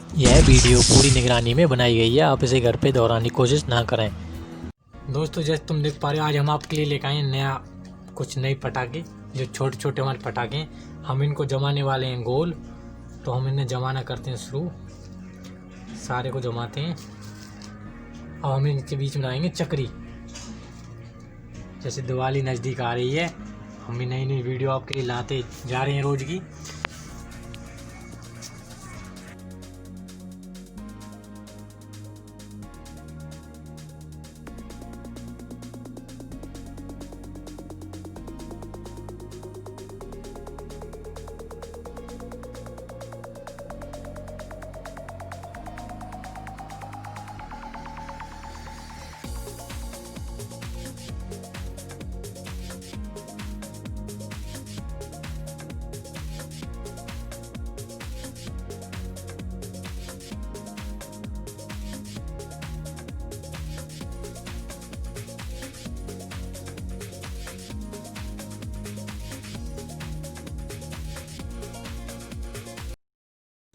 यह वीडियो पूरी निगरानी में बनाई गई है, आप इसे घर पे दोहराने की कोशिश ना करें। दोस्तों जैसे तुम देख पा रहे हो, आज हम आपके लिए लेकर आए नया कुछ नए पटाखे, जो छोटे छोटे हमारे पटाखे हैं। हम इनको जमाने वाले हैं गोल। तो हम इन्हें जमाना करते हैं शुरू, सारे को जमाते हैं। अब हम इनके बीच में लगाएंगे चक्री। जैसे दिवाली नज़दीक आ रही है, हम भी नई नई वीडियो आपके लिए लाते जा रहे हैं रोज़ की।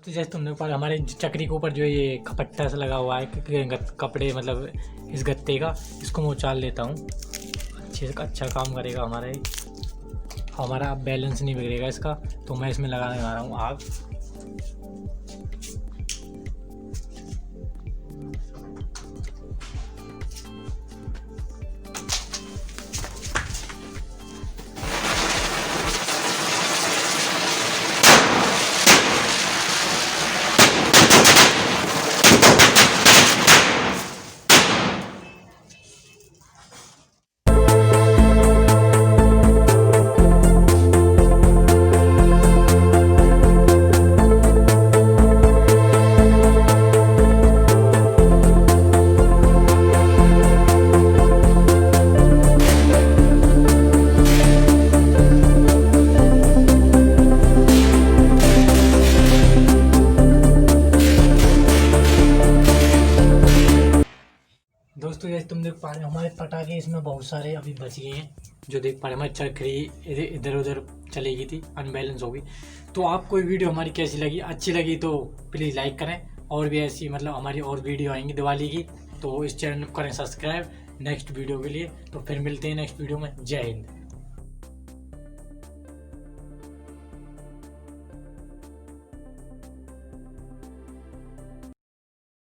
तो जैसे तुमने ऊपर हमारे चक्री के ऊपर जो ये खपट्टा सा लगा हुआ है कपड़े, मतलब इस गत्ते का, इसको मैं उछाल लेता हूँ। अच्छे से अच्छा काम करेगा हमारा ये। हमारा अब बैलेंस नहीं बिगड़ेगा इसका। तो मैं इसमें लगाने जा रहा हूँ आग। दोस्तों जैसे तुम देख पा रहे हो, हमारे पटाखे इसमें बहुत सारे अभी बच गए हैं। जो देख पा रहे हमारी चक्री इधर उधर चली गई थी, अनबैलेंस हो गई। तो आपको ये वीडियो हमारी कैसी लगी? अच्छी लगी तो प्लीज़ लाइक करें। और भी ऐसी मतलब हमारी और वीडियो आएंगी दिवाली की, तो इस चैनल को करें सब्सक्राइब नेक्स्ट वीडियो के लिए। तो फिर मिलते हैं नेक्स्ट वीडियो में। जय हिंद।